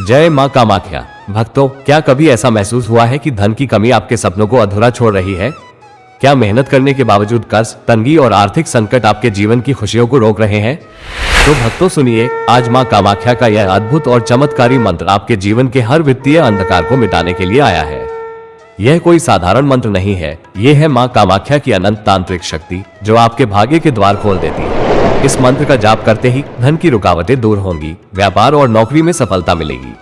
जय मां कामाख्या। भक्तों, क्या कभी ऐसा महसूस हुआ है कि धन की कमी आपके सपनों को अधूरा छोड़ रही है? क्या मेहनत करने के बावजूद कर्ज, तंगी और आर्थिक संकट आपके जीवन की खुशियों को रोक रहे हैं? तो भक्तों सुनिए, आज मां कामाख्या का यह अद्भुत और चमत्कारी मंत्र आपके जीवन के हर वित्तीय अंधकार को मिटाने के लिए आया है। यह कोई साधारण मंत्र नहीं है, यह है मां कामाख्या की अनंत तांत्रिक शक्ति जो आपके भाग्य के द्वार खोल देती है। इस मंत्र का जाप करते ही धन की रुकावटें दूर होंगी, व्यापार और नौकरी में सफलता मिलेगी,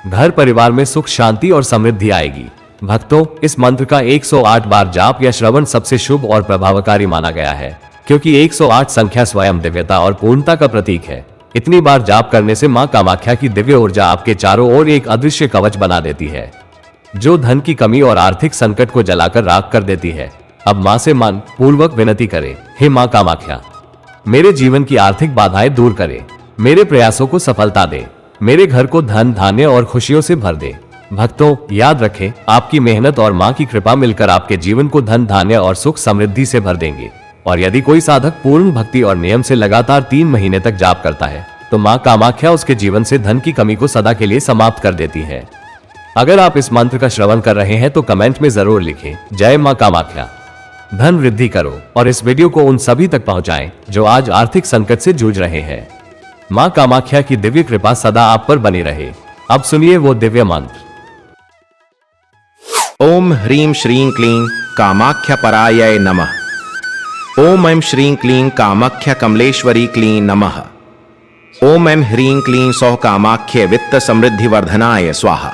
घर परिवार में सुख शांति और समृद्धि आएगी। भक्तों, इस मंत्र का 108 बार जाप या श्रवण सबसे शुभ और प्रभावकारी माना गया है, क्योंकि 108 संख्या स्वयं दिव्यता और पूर्णता का प्रतीक है। इतनी बार जाप करने से मां कामाख्या की दिव्य ऊर्जा आपके चारों ओर एक अदृश्य कवच बना देती है, जो धन की कमी और आर्थिक संकट को जलाकर राख कर देती है। अब मां से मन पूर्वक विनती करें, हे मां कामाख्या, मेरे जीवन की आर्थिक बाधाएं दूर करे, मेरे प्रयासों को सफलता दे, मेरे घर को धन धान्य और खुशियों से भर दे। भक्तों, याद रखें, आपकी मेहनत और मां की कृपा मिलकर आपके जीवन को धन धान्य और सुख समृद्धि से भर देंगे। और यदि कोई साधक पूर्ण भक्ति और नियम से लगातार 3 महीने तक जाप करता है, तो मां कामाख्या उसके जीवन से धन की कमी को सदा के लिए समाप्त कर देती है। अगर आप इस मंत्र का श्रवण कर रहे हैं तो कमेंट में जरूर लिखें, जय मां कामाख्या। धन वृद्धि करो और इस वीडियो को उन सभी तक पहुंचाएं जो आज आर्थिक संकट से जूझ रहे हैं। मां कामाख्या की दिव्य कृपा सदा आप पर बनी रहे। अब सुनिए वो दिव्य मंत्र। ओम ह्रीं श्रीं क्लीं कामाख्या परायै नमः। ओम ऐं श्रीं क्लीं कामाख्या कमलेश्वरी क्लीं नमः। ओम ऐं ह्रीं क्लीं सौः कामाख्ये वित्त समृद्धि वर्धनाय स्वाहा।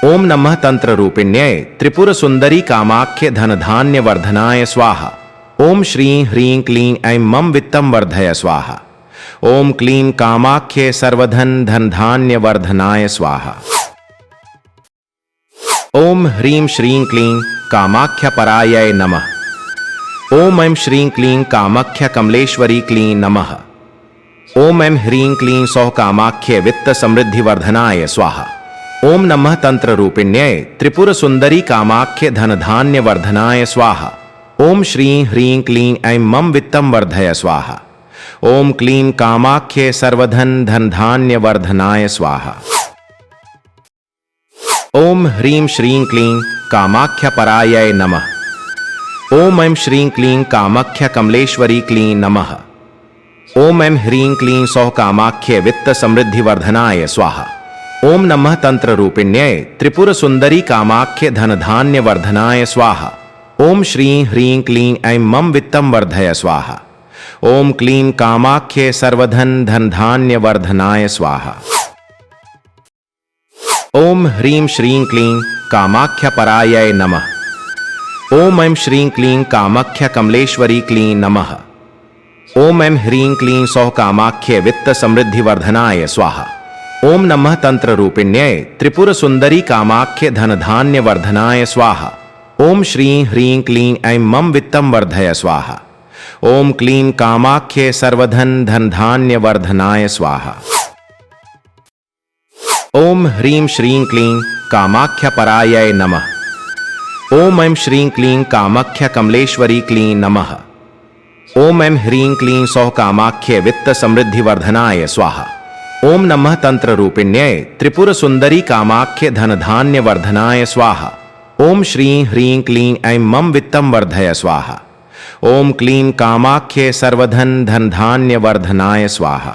ओम नमः तंत्र रूपिण्यै त्रिपुर सुंदरी कामाख्ये धन धान्य वर्धनाय स्वाहा। ओम श्रीं ह्रीं क्लीं ऐं मम वित्तम वर्धय स्वाहा। ओम क्लीं कामाख्ये सर्वधन धन धान्य वर्धनाय स्वाहा। ओम ह्रीं श्रीं क्लीं कामाख्या परायै नमः। ओम ऐं श्रीं क्लीं कामाख्या कमलेश्वरी क्लीं नमः। ओम ऐं ह्रीं क्लीं सौः कामाख्ये वित्त समृद्धि वर्धनाय स्वाहा। ओम नमः तंत्र रूपिण्यै त्रिपुर सुंदरी कामाख्ये धन धान्य वर्धनाय स्वाहा। ओम श्रीं ह्रीं क्लीं ऐं मम वित्तम वर्धय स्वाहा। ओम क्लीं कामाख्ये सर्वधन धन धान्य वर्धनाय स्वाहा। ओम ह्रीं श्रीं क्लीं कामाख्या परायै नमः। ओम ऐं श्रीं क्लीं कामाख्या कमलेश्वरी क्लीं नमः। ओम ऐं ह्रीं क्लीं सौः कामाख्ये वित्त समृद्धि वर्धनाय स्वाहा। ओम नमः तंत्र रूपिण्यै त्रिपुर सुंदरी कामाख्ये धन धान्य वर्धनाय स्वाहा। ओम श्रीं ह्रीं क्लीं ऐं मम वित्तम वर्धय स्वाहा। ओम क्लीं कामाख्ये सर्वधन धन धान्य वर्धनाय स्वाहा। ओम ह्रीं श्रीं क्लीं कामाख्या परायै नमः। ओम ऐं श्रीं क्लीं कामाख्या कमलेश्वरी क्लीं नमः। ओम ऐं ह्रीं क्लीं सौः कामाख्ये वित्त समृद्धि वर्धनाय स्वाहा। ओम नमः तंत्र रूपिण्यै त्रिपुर सुंदरी कामाख्ये धन धान्य वर्धनाय स्वाहा। ओम श्रीं ह्रीं क्लीं ऐं मम वित्तम वर्धय स्वाहा। ओम क्लीं कामाख्ये सर्वधन धन धान्य वर्धनाय स्वाहा। ओम ह्रीं श्रीं क्लीं कामाख्या परायै नमः। ओम ऐं श्रीं क्लीं कामाख्या कमलेश्वरी क्लीं नमः। ओम ऐं ह्रीं क्लीं सौः कामाख्ये वित्त समृद्धि वर्धनाय स्वाहा। ओम नमः तंत्र रूपिण्यै त्रिपुर सुंदरी कामाख्ये धन धान्य वर्धनाय स्वाहा। ओम श्रीं ह्रीं क्लीं ऐं मम वित्तम वर्धय स्वाहा। ओम क्लीं कामाख्ये सर्वधन धन धान्य वर्धनाय स्वाहा।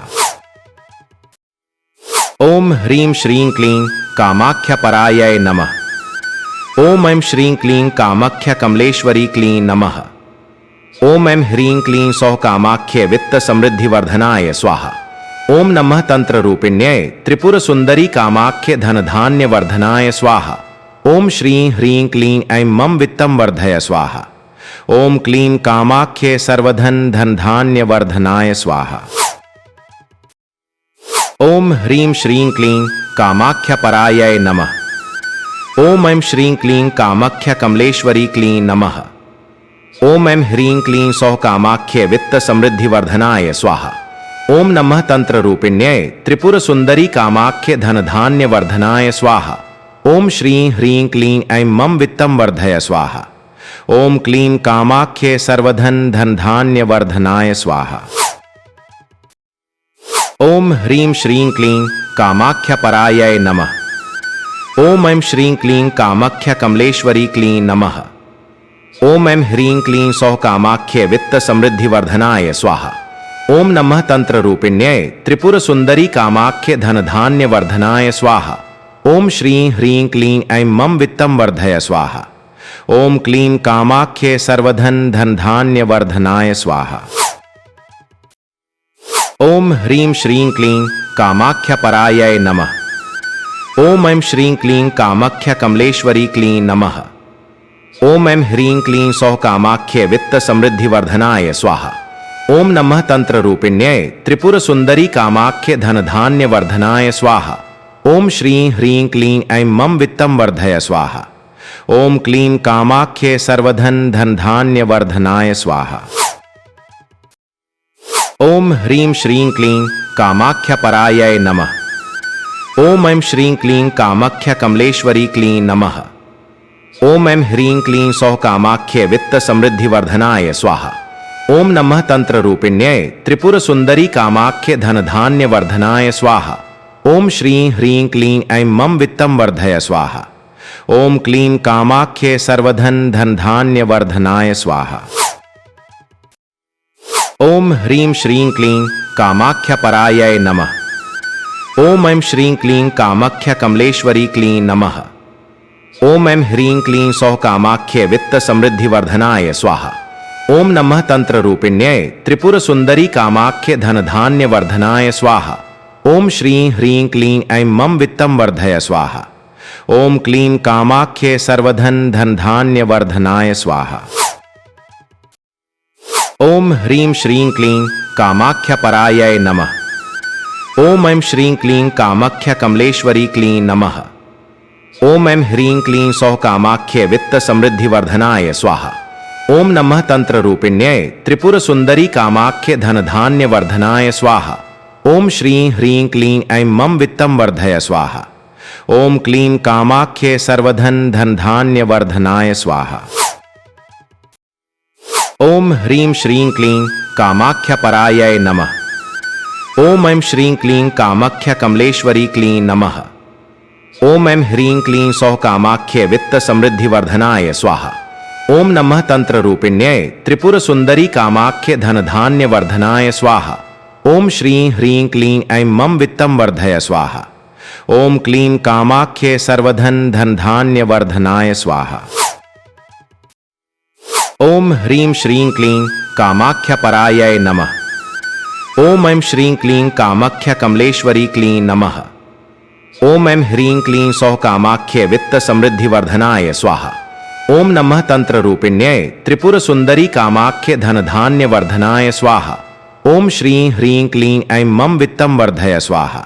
ओम ह्रीं श्रीं क्लीं कामाख्या परायै नमः। ओम ऐं श्रीं क्लीं कामाख्या कमलेश्वरी क्लीं नमः। ओम ऐं ह्रीं क्लीं सौः कामाख्ये वित्त समृद्धि वर्धनाय स्वाहा। ओम नमः तंत्र रूपिण्यै त्रिपुर सुंदरी कामाख्ये धन धान्य वर्धनाय स्वाहा। ओम श्रीं ह्रीं क्लीं ऐं मम वित्तम वर्धय स्वाहा। ओम क्लीं कामाख्ये सर्वधन धन धान्य वर्धनाय स्वाहा। ओम ह्रीं श्रीं क्लीं कामाख्या परायै नमः। ओम ऐं श्रीं क्लीं कामाख्या कमलेश्वरी क्लीं नमः। ओम ऐं ह्रीं क्लीं सौः कामाख्ये वित्त समृद्धि वर्धनाय स्वाहा। ओम नमः तंत्र रूपिण्यै त्रिपुर सुंदरी कामाख्ये धन धान्य वर्धनाय स्वाहा। ओम श्रीं ह्रीं क्लीं ऐं मम वित्तम वर्धय स्वाहा। ओम क्लीं कामाख्ये सर्वधन धन धान्य वर्धनाय स्वाहा। ओम ह्रीं श्रीं क्लीं कामाख्या परायै नमः। ओम ऐं श्रीं क्लीं कामाख्य कमलेश्वरी क्लीं नमः। ओम ऐं ह्रीं क्लीं सौः कामाख्ये वित्त समृद्धि वर्धनाय स्वाहा। ओम नमः तंत्र रूपिण्यै त्रिपुर सुंदरी कामाख्य धन धान्य वर्धनाय स्वाहा। ओम श्रीं ह्रीं क्लीं ऐं मम वित्तम वर्धय स्वाहा। ओम क्लीं कामाख्ये सर्वधन धन धान्य वर्धनाय स्वाहा। ओम ह्रीं श्रीं क्लीं कामाख्य परायै नमः। ओम ऐं श्रीं क्लीं कामाख्य कमलेश्वरी क्लीं नमः। ओम ऐं ह्रीं क्लीं सौः कामाख्ये वित्त समृद्धि वर्धनाय स्वाहा। ओम नमः तंत्र रूपिण्यै त्रिपुर सुंदरी कामाख्य धन धान्य वर्धनाय स्वाहा। ओम श्रीं ह्रीं क्लीं ऐं मम वित्तम वर्धय स्वाहा। ओम क्लीं कामाख्ये सर्वधन धन धान्य वर्धनाय स्वाहा। ओम ह्रीं श्रीं क्लीं कामाख्य परायै नमः। ओम ऐं श्रीं क्लीं कामाख्य कमलेश्वरी क्लीं नमः। ओम ऐं ह्रीं क्लीं सौः कामाख्ये वित्त समृद्धि वर्धनाय स्वाहा। ओम नमः तंत्र रूपिण्यै त्रिपुर सुंदरी कामाख्य धन धान्य वर्धनाय स्वाहा। ओम श्रीं ह्रीं क्लीं ऐं मम वित्तम वर्धय स्वाहा। ओम क्लीं कामाख्ये सर्वधन धन धान्य वर्धनाय स्वाहा। ओम ह्रीं श्रीं क्लीं कामाख्य परायै नमः। ओम ऐं श्रीं क्लीं कामाख्य कमलेश्वरी क्लीं नमः। ओम ऐं ह्रीं क्लीं सौः कामाख्ये वित्त समृद्धि वर्धनाय स्वाहा। ओम नमः तंत्र रूपिण्यै त्रिपुर सुंदरी कामाख्य धन धान्य वर्धनाय स्वाहा। ओम श्रीं ह्रीं क्लीं ऐं मम वित्तम वर्धय स्वाहा। ओम क्लीं कामाख्ये सर्वधन धन धान्य वर्धनाय स्वाहा। ओम ह्रीं श्रीं क्लीं कामाख्य परायै नमः। ओम ऐं श्रीं क्लीं कामाख्य कमलेश्वरी क्लीं नमः। ओम ऐं ह्रीं क्लीं सौः कामाख्ये वित्त समृद्धि वर्धनाय स्वाहा। ओम नमः तंत्र रूपिण्यै त्रिपुर सुंदरी कामाख्य धन धान्य वर्धनाय स्वाहा। ओम श्रीं ह्रीं क्लीं ऐं मम वित्तम वर्धय स्वाहा। ओम क्लीं कामाख्ये सर्वधन धन धान्य वर्धनाय स्वाहा। ओम ह्रीं श्रीं क्लीं कामाख्य परायै नमः। ओम ऐं श्रीं क्लीं कामाख्य कमलेश्वरी क्लीं नमः। ओम ऐं ह्रीं क्लीं सौः कामाख्ये वित्त समृद्धि वर्धनाय स्वाहा। ओम नमः तंत्र रूपिण्यै त्रिपुर सुंदरी कामाख्य धन धान्य वर्धनाय स्वाहा। ओम श्रीं ह्रीं क्लीं ऐं मम वित्तम वर्धय स्वाहा। ओम क्लीं कामाख्ये सर्वधन धन धान्य वर्धनाय स्वाहा। ओम ह्रीं श्रीं क्लीं कामाख्य परायै नमः। ओम ऐं श्रीं क्लीं कामाख्य कमलेश्वरी क्लीं नमः। ओम ऐं ह्रीं क्लीं सौः कामाख्ये वित्त समृद्धि वर्धनाय स्वाहा। ओम नमः तंत्र रूपिण्यै त्रिपुर सुंदरी कामाख्य धन धान्य वर्धनाय स्वाहा। ओम श्रीं ह्रीं क्लीं ऐं मम वित्तम वर्धय स्वाहा।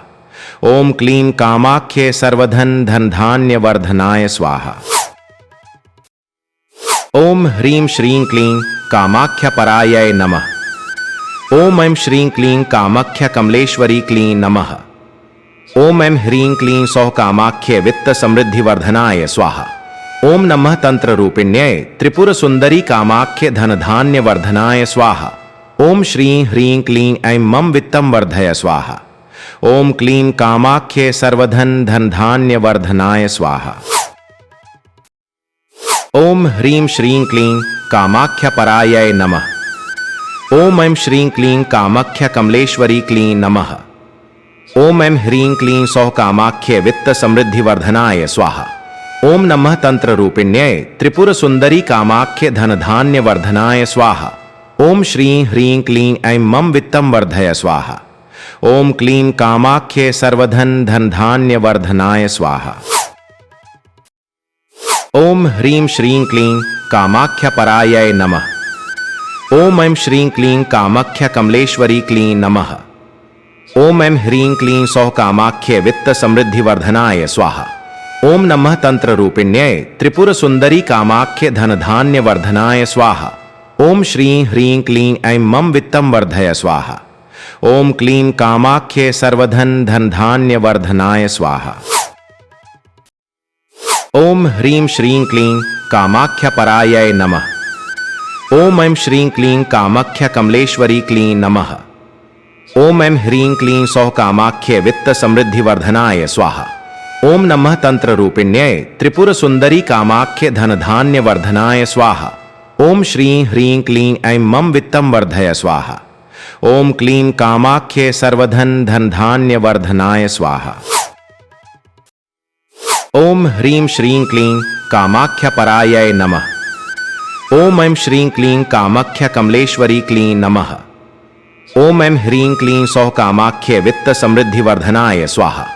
ओम क्लीं कामाख्ये सर्वधन धन धान्य वर्धनाय स्वाहा। ओम ह्रीं श्रीं क्लीं कामाख्य परायै नमः। ओम ऐं श्रीं क्लीं कामाख्य कमलेश्वरी क्लीं नमः। ओम ऐं ह्रीं क्लीं सौः कामाख्ये वित्त समृद्धि वर्धनाय स्वाहा। ओम नमः तंत्र रूपिण्यै त्रिपुर सुंदरी कामाख्य धन धान्य वर्धनाय स्वाहा। ओम श्रीं ह्रीं क्लीं ऐं मम वित्तम वर्धय स्वाहा। ओम क्लीं कामाख्ये सर्वधन धन धान्य वर्धनाय स्वाहा। ओम ह्रीं श्रीं क्लीं कामाख्य परायै नमः। ओम ऐं श्रीं क्लीं कामाख्य कमलेश्वरी क्लीं नमः। ओम ऐं ह्रीं क्लीं सौः कामाख्ये वित्त समृद्धि वर्धनाय स्वाहा। ओम नमः तंत्र रूपिण्यै त्रिपुर सुंदरी कामाख्य धन धान्य वर्धनाय स्वाहा। ओम श्रीं ह्रीं क्लीं ऐं मम वित्तम वर्धय स्वाहा। ओम क्लीं कामाख्ये सर्वधन धन धान्य वर्धनाय स्वाहा। ओम ह्रीं श्रीं क्लीं कामाख्य परायै नमः। ओम ऐं श्रीं क्लीं कामाख्य कमलेश्वरी क्लीं नमः। ओम ऐं ह्रीं क्लीं सौः कामाख्ये वित्त समृद्धि वर्धनाय स्वाहा। ओम नमः तंत्र रूपिण्यै त्रिपुर सुंदरी कामाख्य धन धान्य वर्धनाय स्वाहा। ओम श्रीं ह्रीं क्लीं ऐं मम वित्तम वर्धय स्वाहा। ओम क्लीं कामाख्ये सर्वधन धन धान्य वर्धनाय स्वाहा। ओम ह्रीं श्रीं क्लीं कामाख्य परायै नमः। ओम ऐं श्रीं क्लीं कामाख्य कमलेश्वरी क्लीं नमः। ओम ऐं ह्रीं क्लीं सौः कामाख्ये वित्त समृद्धि वर्धनाय स्वाहा। ओम नमः तंत्र रूपिण्यै त्रिपुर सुंदरी कामाख्य धन धान्य वर्धनाय स्वाहा। ओम श्रीं ह्रीं क्लीं ऐं मम वित्तम वर्धय स्वाहा। ओम क्लीं कामाख्ये सर्वधन धन धान्य वर्धनाय स्वाहा। ओम ह्रीं श्रीं क्लीं कामाख्य परायै नमः। ओम ऐं श्रीं क्लीं कामाख्य कमलेश्वरी क्लीं नमः। ओम ऐं ह्रीं क्लीं सौः कामाख्ये वित्त समृद्धि वर्धनाय स्वाहा।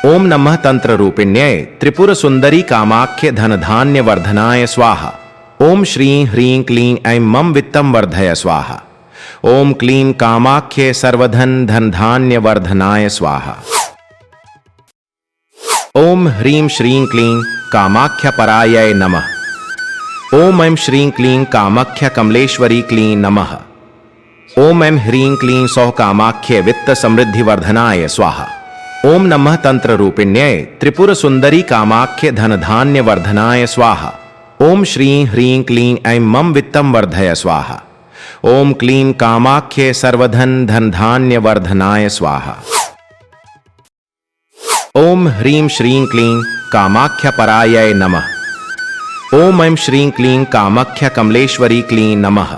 ओम नमः तंत्र रूपिण्यै त्रिपुर सुंदरी कामाख्य धन धान्य वर्धनाय स्वाहा। ओम श्रीं ह्रीं क्लीं ऐं मम वित्तम वर्धय स्वाहा। ओम क्लीं कामाख्ये सर्वधन धन धान्य वर्धनाय स्वाहा। ओम ह्रीं श्रीं क्लीं कामाख्य परायै नमः। ओम ऐं श्रीं क्लीं कामाख्य कमलेश्वरी क्लीं नमः। ओम ऐं ह्रीं क्लीं सौः कामाख्ये वित्त समृद्धि वर्धनाय स्वाहा। ओम नमः तंत्र रूपिण्यै त्रिपुर सुंदरी कामाख्य धन धान्य वर्धनाय स्वाहा। ओम श्रीं ह्रीं क्लीं ऐं मम वित्तम वर्धय स्वाहा। ओम क्लीं कामाख्ये सर्वधन धन धान्य वर्धनाय स्वाहा। ओम ह्रीं श्रीं क्लीं कामाख्य परायै नमः। ओम ऐं श्रीं क्लीं कामाख्य कमलेश्वरी क्लीं नमः।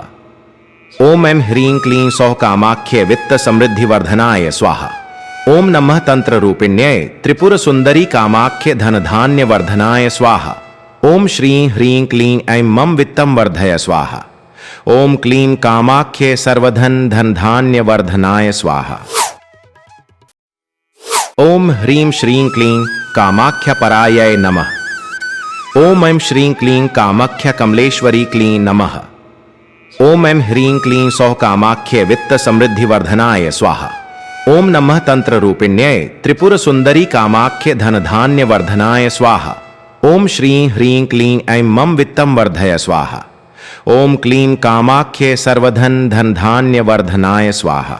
ओम ऐं ह्रीं क्लीं सौः कामाख्ये वित्त समृद्धि वर्धनाय स्वाहा। ओम नमः तंत्र रूपिण्यै त्रिपुर सुंदरी कामाख्य धन धान्य वर्धनाय स्वाहा। ओम श्रीं ह्रीं क्लीं ऐं मम वित्तम वर्धय स्वाहा। ओम क्लीं कामाख्ये सर्वधन धन धान्य वर्धनाय स्वाहा। ओम ह्रीं श्रीं क्लीं कामाख्य परायै नमः। ओम ऐं श्रीं क्लीं कामाख्य कमलेश्वरी क्लीं नमः। ओम ऐं ह्रीं क्लीं सौः कामाख्ये वित्त समृद्धि वर्धनाय स्वाहा। ओम नमः तंत्र रूपिण्यै त्रिपुर सुंदरी कामाख्य धन धान्य वर्धनाय स्वाहा। ओम श्रीं ह्रीं क्लीं ऐं मम वित्तम वर्धय स्वाहा। ओम क्लीं कामाख्ये सर्वधन धन धान्य वर्धनाय स्वाहा।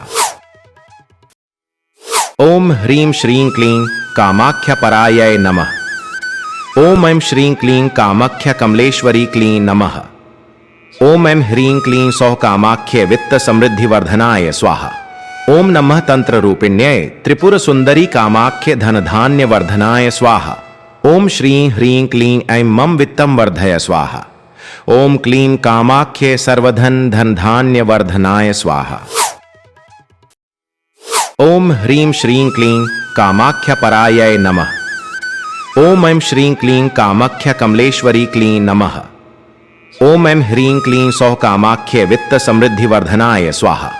ओम ह्रीं श्रीं क्लीं कामाख्य परायै नमः। ओम ऐं श्रीं क्लीं कामाख्य कमलेश्वरी क्लीं नमः। ओम ऐं ह्रीं क्लीं सौः कामाख्ये वित्त समृद्धि वर्धनाय स्वाहा। ओम नमः तंत्र रूपिण्यै त्रिपुर सुंदरी कामाख्य धन धान्य वर्धनाय स्वाहा। ओम श्रीं ह्रीं क्लीं ऐं मम वित्तम वर्धय स्वाहा। ओम क्लीं कामाख्ये सर्वधन धन धान्य वर्धनाय स्वाहा। ओम ह्रीं श्रीं क्लीं कामाख्य परायै नमः। ओम ऐं श्रीं क्लीं कामाख्य कमलेश्वरी क्लीं नमः। ओम ऐं ह्रीं क्लीं सौः कामाख्ये वित्त समृद्धि वर्धनाय स्वाहा।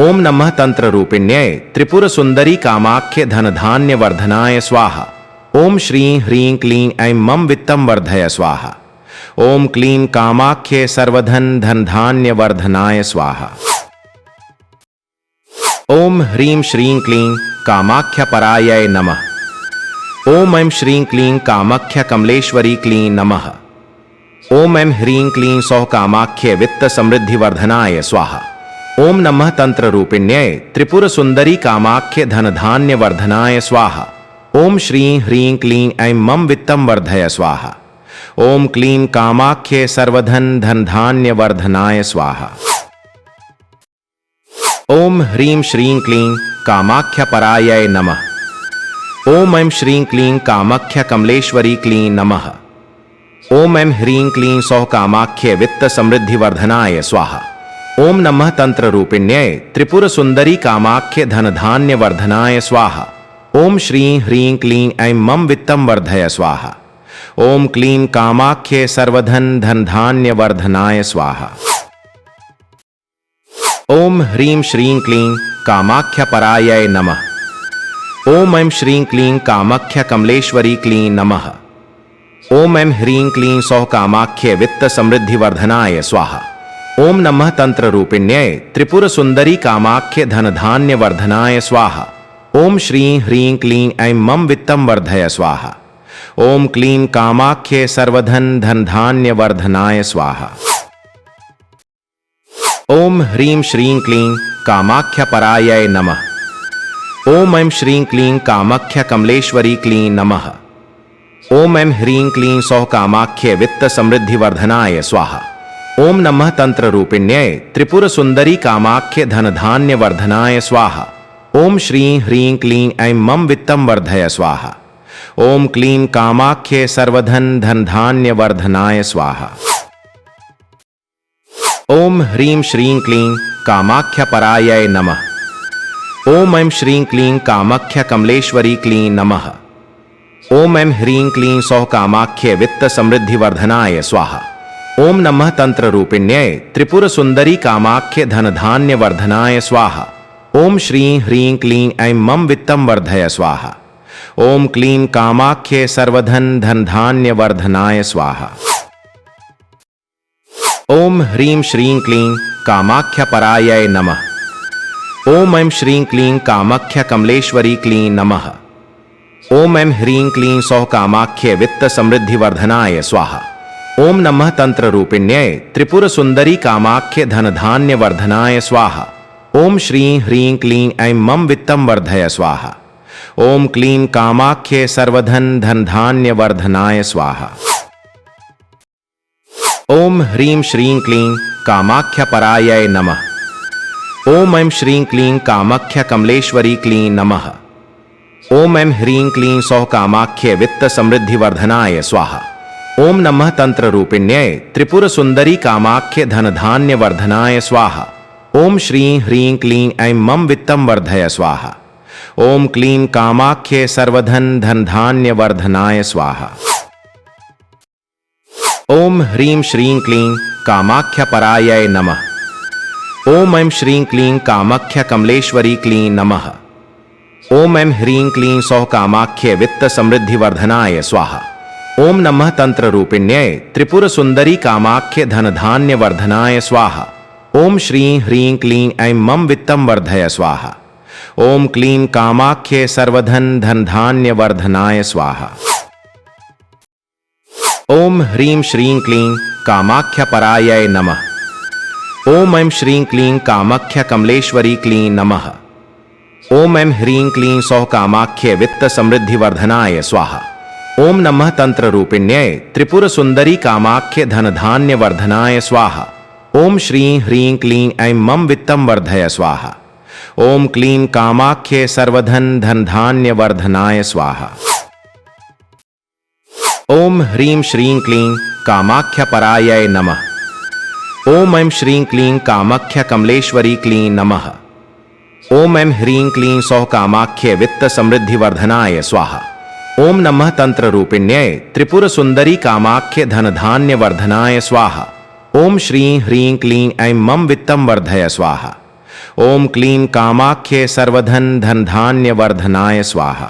ओम नमः तंत्र रूपिण्यै त्रिपुर सुंदरी कामाख्य धन धान्य वर्धनाय स्वाहा। ओम श्रीं ह्रीं क्लीं ऐं मम वित्तम वर्धय स्वाहा। ओम क्लीं कामाख्ये सर्वधन धन धान्य वर्धनाय स्वाहा। ओम ह्रीं श्रीं क्लीं कामाख्य परायै नमः। ओम ऐं श्रीं क्लीं कामाख्य कमलेश्वरी क्लीं नमः। ओम ऐं ह्रीं क्लीं सौः कामाख्ये वित्त समृद्धि वर्धनाय स्वाहा। ओम नमः तंत्र रूपिण्यै त्रिपुर सुंदरी कामाख्य धन धान्य वर्धनाय स्वाहा। ओम श्रीं ह्रीं क्लीं ऐं मम वित्तम वर्धय स्वाहा। ओम क्लीं कामाख्ये सर्वधन धन धान्य वर्धनाय स्वाहा। ओम ह्रीं श्रीं क्लीं कामाख्य परायै नमः। ओम ऐं श्रीं क्लीं कामाख्य कमलेश्वरी क्लीं नमः। ओम ऐं ह्रीं क्लीं सौः कामाख्ये वित्त समृद्धि वर्धनाय स्वाहा। ओम नमः तंत्र रूपिण्यै त्रिपुर सुंदरी कामाख्य धन धान्य वर्धनाय स्वाहा। ओम श्रीं ह्रीं क्लीं ऐं मम वित्तम वर्धय स्वाहा। ओम क्लीं कामाख्ये सर्वधन धन धान्य वर्धनाय स्वाहा। ओम ह्रीं श्रीं क्लीं कामाख्य परायै नमः। ओम ऐं श्रीं क्लीं कामाख्य कमलेश्वरी क्लीं नमः। ओम ऐं ह्रीं क्लीं सौः कामाख्ये वित्त समृद्धि वर्धनाय स्वाहा। ओम नमः तंत्र रूपिण्यै त्रिपुर सुंदरी कामाख्य धन धान्य वर्धनाय स्वाहा। ओम श्रीं ह्रीं क्लीं ऐं मम वित्तम वर्धय स्वाहा। ओम क्लीं कामाख्ये सर्वधन धन धान्य वर्धनाय स्वाहा। ओम ह्रीं श्रीं क्लीं कामाख्य परायै नमः। ओम ऐं श्रीं क्लीं कामाख्य कमलेश्वरी क्लीं नमः। ओम ऐं ह्रीं क्लीं सौः कामाख्ये वित्त समृद्धि वर्धनाय स्वाहा। ओम नमः तंत्र रूपिण्यै त्रिपुर सुंदरी कामाख्य धन धान्य वर्धनाय स्वाहा। ओम श्रीं ह्रीं क्लीं ऐं मम वित्तम वर्धय स्वाहा। ओम क्लीं कामाख्ये सर्वधन धन धान्य वर्धनाय स्वाहा। ओम ह्रीं श्रीं क्लीं कामाख्यपरायै नमः। ओम ऐं श्रीं क्लीं कामाख्य कमलेश्वरी क्लीं नमः। ओम ऐं ह्रीं क्लीं सौः कामाख्ये वित्त समृद्धि वर्धनाय स्वाहा। ओम नमः तंत्र रूपिण्यै त्रिपुर सुंदरी कामाख्य धन धान्य वर्धनाय स्वाहा। ओम श्रीं ह्रीं क्लीं ऐं मम वित्तम वर्धय स्वाहा। ओम क्लीं कामाख्ये सर्वधन धन धान्य वर्धनाय स्वाहा। ओम ह्रीं श्रीं क्लीं कामाख्यपरायै नमः। ओम ऐं श्रीं क्लीं कामाख्य कमलेश्वरी क्लीं नमः। ओम ऐं ह्रीं क्लीं सौः कामाख्ये वित्त समृद्धि वर्धनाय स्वाहा। ओम नमः तंत्र रूपिण्यै त्रिपुर सुंदरी कामाख्य धन धान्य वर्धनाय स्वाहा। ओम श्रीं ह्रीं क्लीं ऐं मम वित्तम वर्धय स्वाहा। ओम क्लीं कामाख्ये सर्वधन धन धान्य वर्धनाय स्वाहा। ओम ह्रीं श्रीं क्लीं कामाख्यपरायै नमः। ओम ऐं श्रीं क्लीं कामाख्य कमलेश्वरी क्लीं नमः। ओम ऐं ह्रीं क्लीं सौः कामाख्ये वित्त समृद्धि वर्धनाय स्वाहा। ओम नमः तंत्र रूपिण्यै त्रिपुर सुंदरी कामाख्य धन धान्य वर्धनाय स्वाहा। ओम श्रीं ह्रीं क्लीं ऐं मम वित्तम वर्धय स्वाहा। ओम क्लीं कामाख्ये सर्वधन धन धान्य वर्धनाय स्वाहा। ओम ह्रीं श्रीं क्लीं कामाख्यपरायै नमः। ओम ऐं श्रीं क्लीं कामाख्य कमलेश्वरी क्लीं नमः। ओम ऐं ह्रीं क्लीं सौः कामाख्ये वित्त समृद्धि वर्धनाय स्वाहा। ओम नमः तंत्र रूपिण्यै त्रिपुर सुंदरी कामाख्य धन धान्य वर्धनाय स्वाहा। ओम श्रीं ह्रीं क्लीं ऐं मम वित्तम वर्धय स्वाहा। ओम क्लीं कामाख्ये सर्वधन धन धान्य वर्धनाय स्वाहा। ओम ह्रीं श्रीं क्लीं कामाख्यपरायै नमः। ओम ऐं श्रीं क्लीं कामाख्य कमलेश्वरी क्लीं नमः। ओम ऐं ह्रीं क्लीं सौः कामाख्ये वित्त समृद्धि वर्धनाय स्वाहा। ओम नमः तंत्र रूपिण्यै त्रिपुर सुंदरी कामाख्य धन धान्य वर्धनाय स्वाहा। ओम श्रीं ह्रीं क्लीं ऐं मम वित्तम वर्धय स्वाहा। ओम क्लीं कामाख्ये सर्वधन धन धान्य वर्धनाय स्वाहा। ओम ह्रीं श्रीं क्लीं कामाख्यपरायै नमः। ओम ऐं श्रीं क्लीं कामाख्य कमलेश्वरी क्लीं नमः। ओम ऐं ह्रीं क्लीं सौः कामाख्ये वित्त समृद्धि वर्धनाय स्वाहा। ओम नमः तंत्र रूपिण्यै त्रिपुर सुंदरी कामाख्य धन धान्य वर्धनाय स्वाहा। ओम श्रीं ह्रीं क्लीं ऐं मम वित्तम वर्धय स्वाहा। ओम क्लीं कामाख्ये सर्वधन धन धान्य वर्धनाय स्वाहा।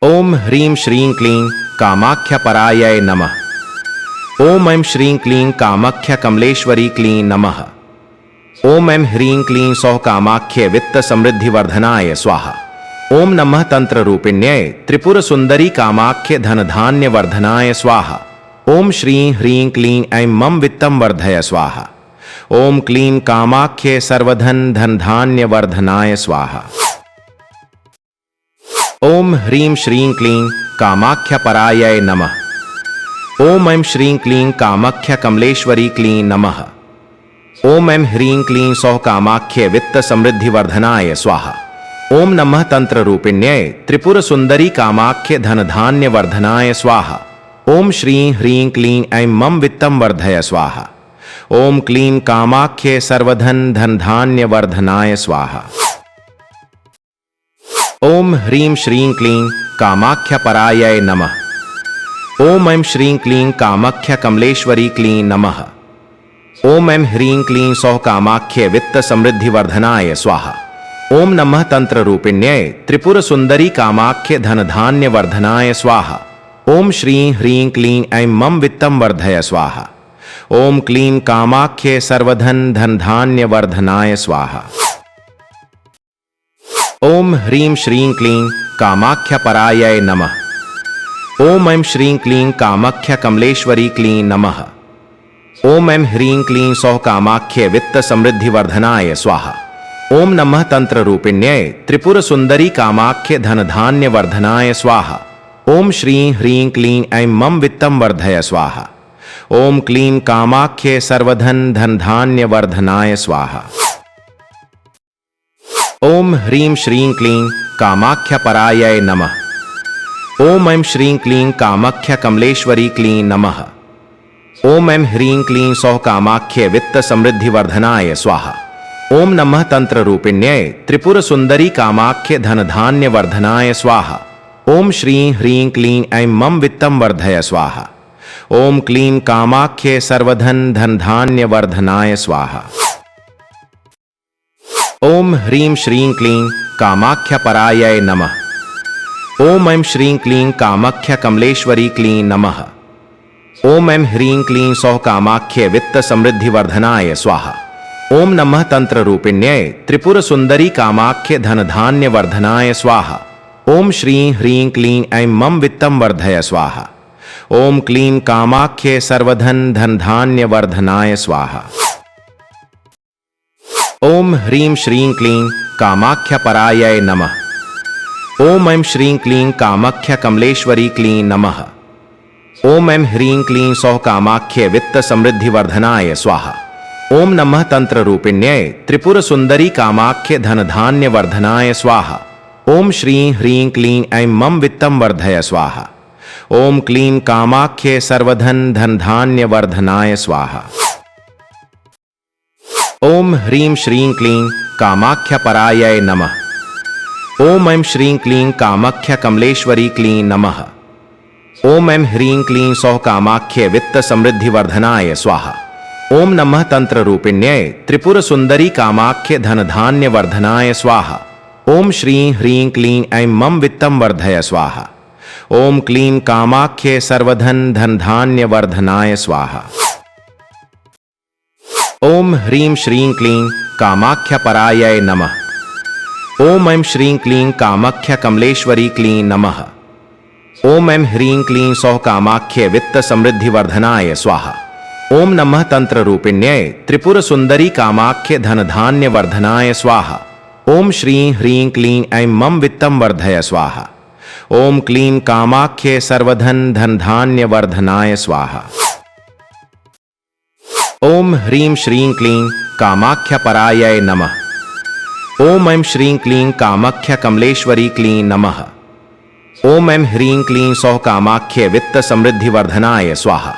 ओम ह्रीं श्रीं क्लीं कामाख्यपरायै नमः। ओम ऐं श्रीं क्लीं कामाख्य कमलेश्वरी क्लीं नमः। ओम ऐं ह्रीं क्लीं सौः कामाख्ये वित्त समृद्धि वर्धनाय स्वाहा। ओम नमः तंत्र रूपिण्यै त्रिपुर सुंदरी कामाख्य धन धान्य वर्धनाय स्वाहा। ओम श्रीं ह्रीं क्लीं ऐं मम वित्तम वर्धय स्वाहा। ओम क्लीं कामाख्ये सर्वधन धन धान्य वर्धनाय स्वाहा। ओम ह्रीं श्रीं क्लीं कामाख्यपरायै नमः। ओम ऐं श्रीं क्लीं कामाख्य कमलेश्वरी क्लीं नमः। ओम ऐं ह्रीं क्लीं सौः कामाख्ये वित्त समृद्धि वर्धनाय स्वाहा। ओम नमः तंत्र रूपिण्यै त्रिपुर सुंदरी कामाख्य धन धान्य वर्धनाय स्वाहा। ओम श्रीं ह्रीं क्लीं ऐं मम वित्तम वर्धय स्वाहा। ओम क्लीं कामाख्ये सर्वधन धन धान्य वर्धनाय स्वाहा। ओम ह्रीं श्रीं क्लीं कामाख्यपरायै नमः। ओम ऐं श्रीं क्लीं कामाख्य कमलेश्वरी क्लीं नमः। ओम ऐं ह्रीं क्लीं सौः कामाख्ये वित्त समृद्धि वर्धनाय स्वाहा। ओम नमः तंत्र रूपिण्यै त्रिपुर सुंदरी कामाख्य धन धान्य वर्धनाय स्वाहा। ओम श्रीं ह्रीं क्लीं ऐं मम वित्तम वर्धय स्वाहा। ओम क्लीं कामाख्ये सर्वधन धन धान्य वर्धनाय स्वाहा। ओम ह्रीं श्रीं क्लीं कामाख्यपरायै नमः। ओम ऐं श्रीं क्लीं कामाख्य कमलेश्वरी क्लीं नमः। ओम ऐं ह्रीं क्लीं सौः कामाख्ये वित्त समृद्धि वर्धनाय स्वाहा। ओम नमः तंत्र रूपिण्यै त्रिपुर सुंदरी कामाख्य धन धान्य वर्धनाय स्वाहा। ओम श्रीं ह्रीं क्लीं ऐं मम वित्तम वर्धय स्वाहा। ओम क्लीं कामाख्ये सर्वधन धन धान्य वर्धनाय स्वाहा। ओम ह्रीं श्रीं क्लीं कामाख्यपरायै नमः। ओम ऐं श्रीं क्लीं कामाख्य कमलेश्वरी क्लीं नमः। ओम ऐं ह्रीं क्लीं सौः कामाख्ये वित्त समृद्धि वर्धनाय स्वाहा। ओम नमः तंत्र रूपिण्यै त्रिपुर सुंदरी कामाख्य धन धान्य वर्धनाय स्वाहा। ओम श्रीं ह्रीं क्लीं ऐं मम वित्तम वर्धय स्वाहा। ओम क्लीं कामाख्ये सर्वधन धन धान्य वर्धनाय स्वाहा। ओम ह्रीं श्रीं क्लीं कामाख्य परायै नमः। ओम ऐं श्रीं क्लीं कामाख्य कमलेश्वरी क्लीं नमः। ओम ऐं ह्रीं क्लीं सौः कामाख्ये वित्त समृद्धि वर्धनाय स्वाहा। ओम नमः तंत्र रूपिण्यै त्रिपुर सुंदरी कामाख्य धन धान्य वर्धनाय स्वाहा। ओम श्रीं ह्रीं क्लीं ऐं मम वित्तम वर्धय स्वाहा। ओम क्लीं कामाख्ये सर्वधन धन धान्य वर्धनाय स्वाहा। ओम ह्रीं श्रीं क्लीं कामाख्य परायै नमः। ओम ऐं श्रीं क्लीं कामाख्य कमलेश्वरी क्लीं नमः। ओम ऐं ह्रीं क्लीं सौः कामाख्ये वित्त समृद्धि वर्धनाय स्वाहा। ओम नमः तंत्र रूपिण्यै त्रिपुर सुंदरी कामाख्य धन धान्य वर्धनाय स्वाहा। ओम श्रीं ह्रीं क्लीं ऐं मम वित्तम वर्धय स्वाहा। ओम क्लीं कामाख्ये सर्वधन धन धान्य वर्धनाय स्वाहा। ओम ह्रीं श्रीं क्लीं कामाख्य परायै नमः। ओम ऐं श्रीं क्लीं कामाख्य कमलेश्वरी क्लीं नमः। ओम ऐं ह्रीं क्लीं सौः कामाख्ये वित्त समृद्धि वर्धनाय स्वाहा। ओम नमः तंत्र रूपिण्यै त्रिपुर सुंदरी कामाख्य धन धान्य वर्धनाय स्वाहा। ओम श्रीं ह्रीं क्लीं ऐं मम वित्तम वर्धय स्वाहा। ओम क्लीं कामाख्ये सर्वधन धन धान्य वर्धनाय स्वाहा। ओम ह्रीं श्रीं क्लीं कामाख्य परायै नमः। ओम ऐं श्रीं क्लीं कामाख्य कमलेश्वरी क्लीं नमः। ओम ऐं ह्रीं क्लीं सौः कामाख्ये वित्त समृद्धि वर्धनाय स्वाहा। ओम नमः तंत्र रूपिण्यै त्रिपुर सुंदरी कामाख्य धन धान्य वर्धनाय स्वाहा। ओम श्रीं ह्रीं क्लीं ऐं मम वित्तम वर्धय स्वाहा। ओम क्लीं कामाख्ये सर्वधन धन धान्य वर्धनाय स्वाहा। ओम ह्रीं श्रीं क्लीं कामाख्य परायै नमः। ओम ऐं श्रीं क्लीं कामाख्य कमलेश्वरी क्लीं नमः। ओम ऐं ह्रीं क्लीं सौः कामाख्ये वित्त समृद्धि वर्धनाय स्वाहा।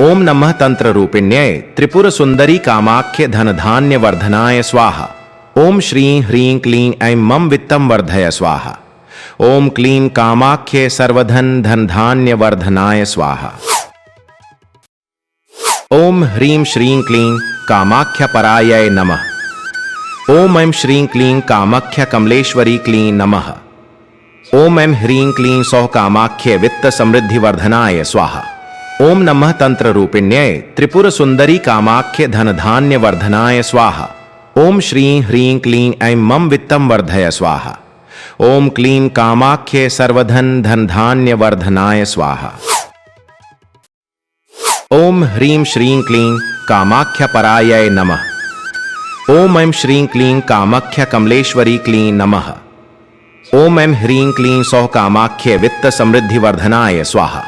ओम नमः तंत्र रूपिण्यै त्रिपुर सुंदरी कामाख्य धन धान्य वर्धनाय स्वाहा। ओम श्रीं ह्रीं क्लीं ऐं मम वित्तम वर्धय स्वाहा। ओम क्लीं कामाख्ये सर्वधन धन धान्य वर्धनाय स्वाहा। ओम ह्रीं श्रीं क्लीं कामाख्य परायै नमः। ओम ऐं श्रीं क्लीं कामाख्य कमलेश्वरी क्लीं नमः। ओम ऐं ह्रीं क्लीं सौः कामाख्ये वित्त समृद्धि वर्धनाय स्वाहा। ओम नमः तंत्र रूपिण्यै त्रिपुर सुंदरी कामाख्य धन धान्य वर्धनाय स्वाहा। ओम श्रीं ह्रीं क्लीं ऐं मम वित्तम वर्धय स्वाहा। ओम क्लीं कामाख्ये सर्वधन धन धान्य वर्धनाय स्वाहा। ओम ह्रीं श्रीं क्लीं कामाख्य परायै नमः। ओम ऐं श्रीं क्लीं कामाख्य कमलेश्वरी क्लीं नमः। ओम ऐं ह्रीं क्लीं सौः कामाख्ये वित्त समृद्धि वर्धनाय स्वाहा।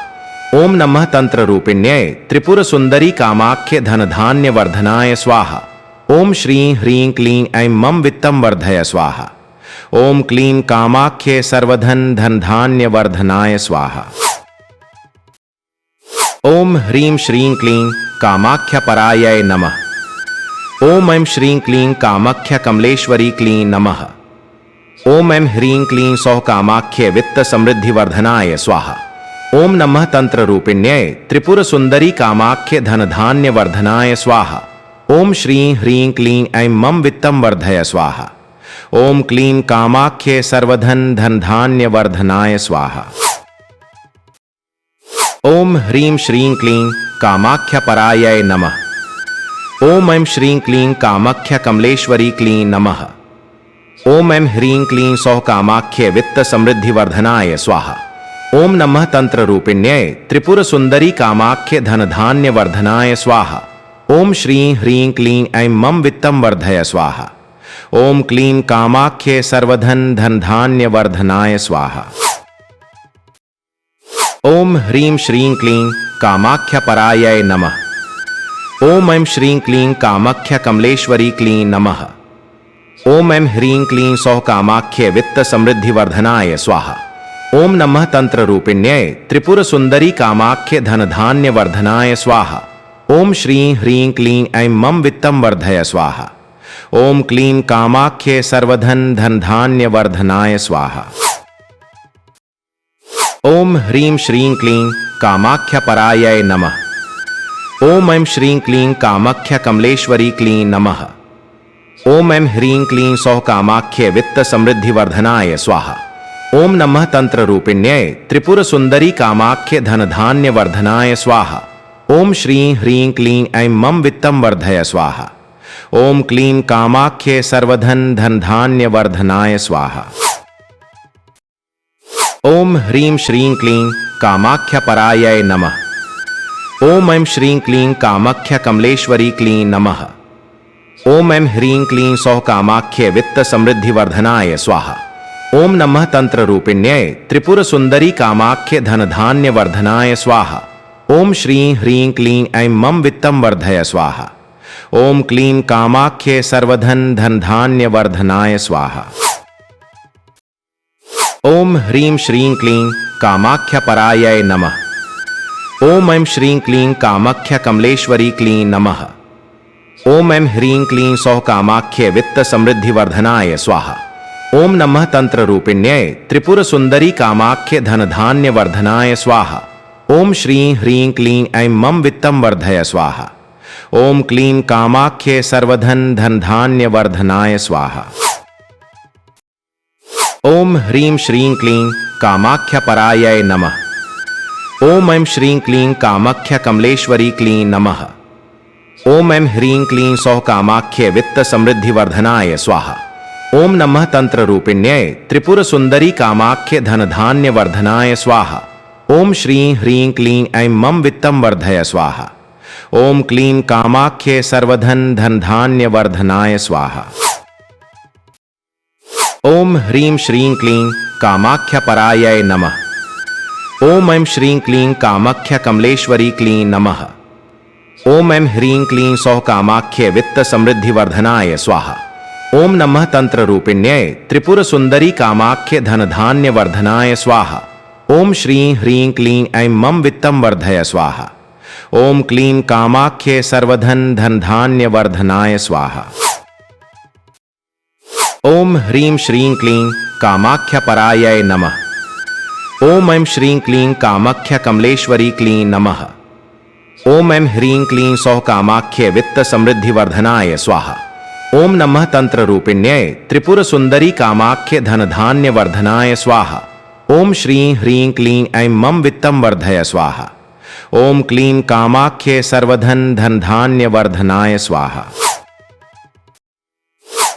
ओम नमः तंत्र रूपिण्यै त्रिपुर सुंदरी कामाख्य धन धान्य वर्धनाय स्वाहा। ओम श्रीं ह्रीं क्लीं ऐं मम वित्तम वर्धय स्वाहा। ओम क्लीं कामाख्ये सर्वधन धन धान्य वर्धनाय स्वाहा। ओम ह्रीं श्रीं क्लीं कामाख्य परायै नमः। ओम ऐं श्रीं क्लीं कामाख्य कमलेश्वरी क्लीं नमः। ओम ऐं ह्रीं क्लीं सौः कामाख्ये वित्त समृद्धि वर्धनाय स्वाहा। ओम नमः तंत्र रूपिण्यै त्रिपुर सुंदरी कामाख्य धन धान्य वर्धनाय स्वाहा। ओम श्रीं ह्रीं क्लीं ऐं मम वित्तम वर्धय स्वाहा। ओम क्लीं कामाख्ये सर्वधन धन धान्य वर्धनाय स्वाहा। ओम ह्रीं श्रीं क्लीं कामाख्य परायै नमः। ओम ऐं श्रीं क्लीं कामाख्य कमलेश्वरी क्लीं नमः। ओम ऐं ह्रीं क्लीं सौः कामाख्ये वित्त समृद्धि वर्धनाय स्वाहा। ओम नमः तंत्र रूपिण्यै त्रिपुर सुंदरी कामाख्य धन धान्य वर्धनाय स्वाहा। ओम श्रीं ह्रीं क्लीं ऐं मम वित्तम वर्धय स्वाहा। ओम क्लीं कामाख्ये सर्वधन धन धान्य वर्धनाय स्वाहा। ओम ह्रीं श्रीं क्लीं कामाख्य परायै नमः। ओम ऐं श्रीं क्लीं कामाख्य कमलेश्वरी क्लीं नमः। ओम ऐं ह्रीं क्लीं सौः कामाख्ये वित्त समृद्धि वर्धनाय स्वाहा। ओम नमः तंत्र रूपिण्यै त्रिपुर सुंदरी कामाख्य धन धान्य वर्धनाय स्वाहा। ओम श्रीं ह्रीं क्लीं ऐं मम वित्तम वर्धय स्वाहा। ओम क्लीं कामाख्ये सर्वधन धन धान्य वर्धनाय स्वाहा। ओम ह्रीं श्रीं क्लीं कामाख्य परायै नमः। ओम ऐं श्रीं क्लीं कामाख्य कमलेश्वरी क्लीं नमः। ओम ऐं ह्रीं क्लीं सौः कामाख्ये वित्त समृद्धि वर्धनाय स्वाहा। ओम नमः तंत्र रूपिण्यै त्रिपुर सुंदरी कामाख्य धन धान्य वर्धनाय स्वाहा। ओम श्रीं ह्रीं क्लीं ऐं मम वित्तम वर्धय स्वाहा। ओम क्लीं कामाख्ये सर्वधन धन धान्य वर्धनाय स्वाहा। ओम ह्रीं श्रीं क्लीं कामाख्य परायै नमः। ओम ऐं श्रीं क्लीं कामाख्य कमलेश्वरी क्लीं नमः। ओम ऐं ह्रीं क्लीं सौः कामाख्ये वित्त समृद्धि वर्धनाय स्वाहा। ओम नमः तंत्र रूपिण्यै त्रिपुर सुंदरी कामाख्य धन धान्य वर्धनाय स्वाहा। ओम श्रीं ह्रीं क्लीं ऐं मम वित्तम वर्धय स्वाहा। ओम क्लीं कामाख्ये सर्वधन धन धान्य वर्धनाय स्वाहा। ओम ह्रीं श्रीं क्लीं कामाख्य परायै नमः। ओम ऐं श्रीं क्लीं कामाख्य कमलेश्वरी क्लीं नमः। ओम ऐं ह्रीं क्लीं सौः कामाख्ये वित्त समृद्धि वर्धनाय स्वाहा। ओम नमः तंत्र रूपिण्यै त्रिपुर सुंदरी कामाख्य धन धान्य वर्धनाय स्वाहा। ओम श्रीं ह्रीं क्लीं ऐं मम वित्तम वर्धय स्वाहा। ओम क्लीं कामाख्ये सर्वधन धन धान्य वर्धनाय स्वाहा। ओम ह्रीं श्रीं क्लीं कामाख्य परायै नमः। ओम ऐं श्रीं क्लीं कामाख्य कमलेश्वरी क्लीं नमः। ओम ऐं ह्रीं क्लीं सौः कामाख्ये वित्त समृद्धि वर्धनाय स्वाहा। ओम नमः तंत्र रूपिण्यै त्रिपुर सुंदरी कामाख्य धन धान्य वर्धनाय स्वाहा। ओम श्रीं ह्रीं क्लीं ऐं मम वित्तम वर्धय स्वाहा। ओम क्लीं कामाख्ये सर्वधन धन धान्य वर्धनाय स्वाहा। ओम ह्रीं श्रीं क्लीं कामाख्य परायै नमः। ओम ऐं श्रीं क्लीं कामाख्य कमलेश्वरी क्लीं नमः। ओम ऐं ह्रीं क्लीं सौः कामाख्ये वित्त समृद्धि वर्धनाय स्वाहा। ओम नमः तंत्र रूपिण्यै त्रिपुर सुंदरी कामाख्य धन धान्य वर्धनाय स्वाहा। ओम श्रीं ह्रीं क्लीं ऐं मम वित्तम वर्धय स्वाहा। ओम क्लीं कामाख्ये सर्वधन धन धान्य वर्धनाय स्वाहा। ओम ह्रीं श्रीं क्लीं कामाख्य परायै नमः। ओम ऐं श्रीं क्लीं कामाख्य कमलेश्वरी क्लीं नमः। ओम ऐं ह्रीं क्लीं सौः कामाख्ये वित्त समृद्धि वर्धनाय स्वाहा। ओम नमः तंत्र रूपिण्यै त्रिपुर सुंदरी कामाख्य धन धान्य वर्धनाय स्वाहा। ओम श्रीं ह्रीं क्लीं ऐं मम वित्तम वर्धय स्वाहा। ओम क्लीं कामाख्ये सर्वधन धन धान्य वर्धनाय स्वाहा।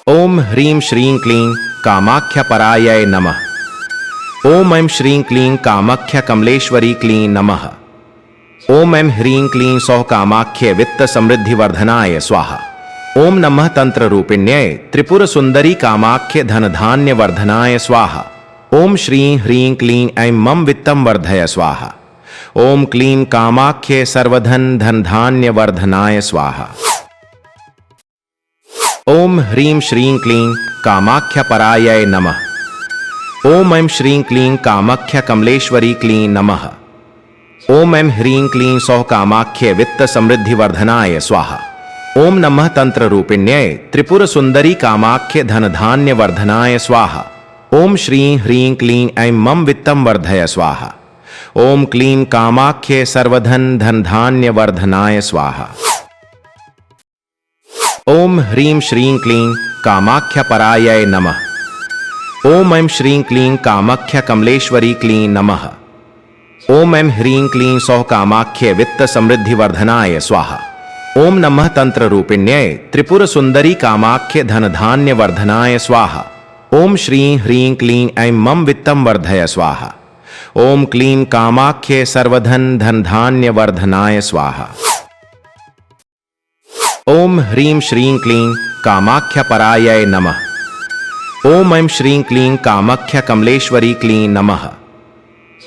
ओम ह्रीं श्रीं क्लीं कामाख्य परायै नमः। ओम ऐं श्रीं क्लीं कामाख्य कमलेश्वरी क्लीं नमः। ओम ऐं ह्रीं क्लीं सौः कामाख्ये वित्त समृद्धि वर्धनाय स्वाहा। ओम नमः तंत्र रूपिण्यै त्रिपुर सुंदरी कामाख्य धन धान्य वर्धनाय स्वाहा। ओम श्रीं ह्रीं क्लीं ऐं मम वित्तम वर्धय स्वाहा। ओम क्लीं कामाख्ये सर्वधन धन धान्य वर्धनाय स्वाहा। ओम ह्रीं श्रीं क्लीं कामाख्य परायै नमः। ओम ऐं श्रीं क्लीं कामाख्य कमलेश्वरी क्लीं नमः। ओम ऐं ह्रीं क्लीं सौः कामाख्ये वित्त समृद्धि वर्धनाय स्वाहा। ओम नमः तंत्र रूपिण्यै त्रिपुर सुंदरी कामाख्य धन धान्य वर्धनाय स्वाहा। ओम श्रीं ह्रीं क्लीं ऐं मम वित्तम वर्धय स्वाहा। ओम क्लीं कामाख्ये सर्वधन धन धान्य वर्धनाय स्वाहा। ओम ह्रीं श्रीं क्लीं कामाख्य परायै नमः। ओम ऐं श्रीं क्लीं कामाख्य कमलेश्वरी क्लीं नमः। ओम ऐं ह्रीं क्लीं सौः कामाख्ये वित्त समृद्धि वर्धनाय स्वाहा। ओम नमः तंत्र रूपिण्यै त्रिपुर सुंदरी कामाख्य धन धान्य वर्धनाय स्वाहा। ओम श्रीं ह्रीं क्लीं ऐं मम वित्तम वर्धय स्वाहा। ओम क्लीं कामाख्ये सर्वधन धन धान्य वर्धनाय स्वाहा। ओम ह्रीं श्रीं क्लीं कामाख्य परायै नमः। ओम ऐं श्रीं क्लीं कामाख्य कमलेश्वरी क्लीं नमः।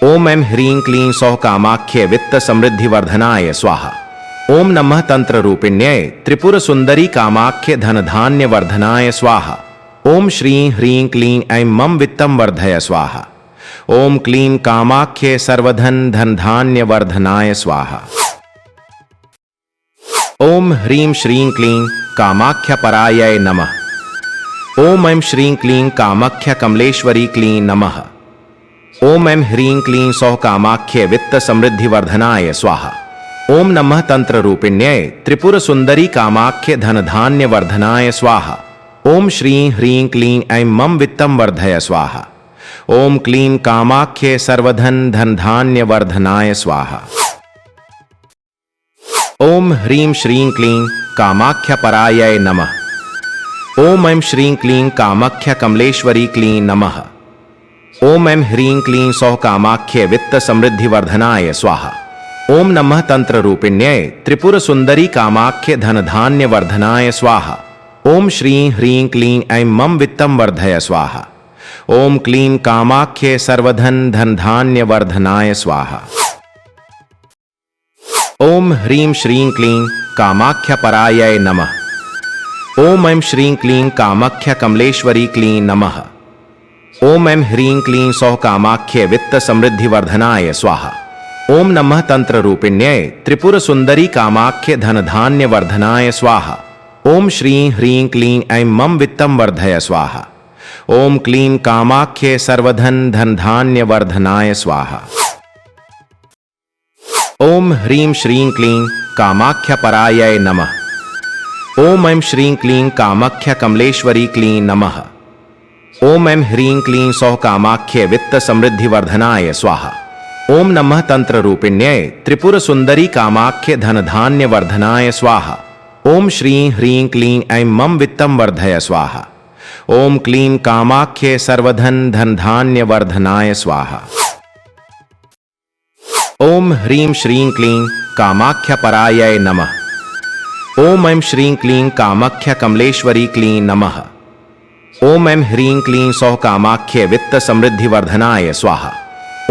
ओम ऐं ह्रीं क्लीं सौः कामाख्ये वित्त समृद्धि वर्धनाय स्वाहा। ओम नमः तंत्र रूपिण्यै त्रिपुर सुंदरी कामाख्य धन धान्य वर्धनाय स्वाहा। ओम श्रीं ह्रीं क्लीं ऐं मम वित्तम वर्धय स्वाहा। ओम क्लीं कामाख्ये सर्वधन धन धान्य वर्धनाय स्वाहा। ओम ह्रीं श्रीं क्लीं कामाख्यपरायै नमः। ओम ऐं श्रीं क्लीं कामाख्य कमलेश्वरी क्लीं नमः। ओम ऐं ह्रीं क्लीं सौः कामाख्ये वित्त समृद्धि वर्धनाय स्वाहा। ओम नमः तंत्र रूपिण्यै त्रिपुर सुंदरी कामाख्य धन धान्य वर्धनाय स्वाहा। ओम श्रीं ह्रीं क्लीं ऐं मम वित्तम वर्धय स्वाहा। ओम क्लीं कामाख्ये सर्वधन धन धान्य वर्धनाय स्वाहा। ओम ह्रीं श्रीं क्लीं कामाख्यपरायै नमः। ओम ऐं श्रीं क्लीं कामाख्य कमलेश्वरी क्लीं नमः। ओम ऐं ह्रीं क्लीं सौः कामाख्ये वित्त समृद्धि वर्धनाय स्वाहा। ओम नमः तंत्र रूपिण्यै त्रिपुर सुंदरी कामाख्य धन धान्य वर्धनाय स्वाहा। ओम श्रीं ह्रीं क्लीं ऐं मम वित्तम वर्धय स्वाहा। ओम क्लीं कामाख्ये सर्वधन धन धान्य वर्धनाय स्वाहा। ओम ह्रीं श्रीं क्लीं कामाख्यपरायै नमः। ओम ऐं श्रीं क्लीं कामाख्य कमलेश्वरी क्लीं नमः। ओम ऐं ह्रीं क्लीं सौः कामाख्ये वित्त समृद्धि वर्धनाय स्वाहा। ओम नमः तंत्र रूपिण्यै त्रिपुर सुंदरी कामाख्य धन धान्य वर्धनाय स्वाहा। ओम श्रीं ह्रीं क्लीं ऐं मम वित्तम वर्धय स्वाहा। ओम क्लीं कामाख्ये सर्वधन धन धान्य वर्धनाय स्वाहा। ओम ह्रीं श्रीं क्लीं कामाख्यपरायै नमः। ओम ऐं श्रीं क्लीं कामाख्य कमलेश्वरी क्लीं नमः। ओम ऐं ह्रीं क्लीं सौः कामाख्ये वित्त समृद्धि वर्धनाय स्वाहा। ओम नमः तंत्र रूपिण्यै त्रिपुर सुंदरी कामाख्य धन धान्य वर्धनाय स्वाहा। ओम श्रीं ह्रीं क्लीं ऐं मम वित्तम वर्धय स्वाहा। ओम क्लीं कामाख्ये सर्वधन धन धान्य वर्धनाय स्वाहा। ओम ह्रीं श्रीं क्लीं कामाख्यपरायै नमः। ओम ऐं श्रीं क्लीं कामाख्य कमलेश्वरी क्लीं नमः। ओम ऐं ह्रीं क्लीं सौः कामाख्ये वित्त समृद्धि वर्धनाय स्वाहा।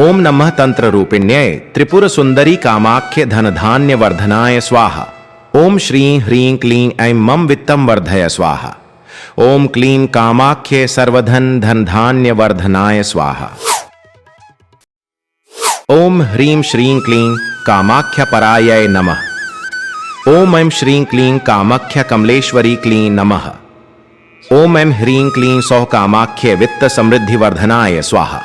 ओम नमः तंत्र रूपिण्यै त्रिपुर सुंदरी कामाख्य धन धान्य वर्धनाय स्वाहा। ओम श्रीं ह्रीं क्लीं ऐं मम वित्तम वर्धय स्वाहा। ओम क्लीं कामाख्ये सर्वधन धन धान्य वर्धनाय स्वाहा। ओम ह्रीं श्रीं क्लीं कामाख्यपरायै नमः। ओम ऐं श्रीं क्लीं कामाख्य कमलेश्वरी क्लीं नमः। ओम ऐं ह्रीं क्लीं सौः कामाख्ये वित्त समृद्धि वर्धनाय स्वाहा।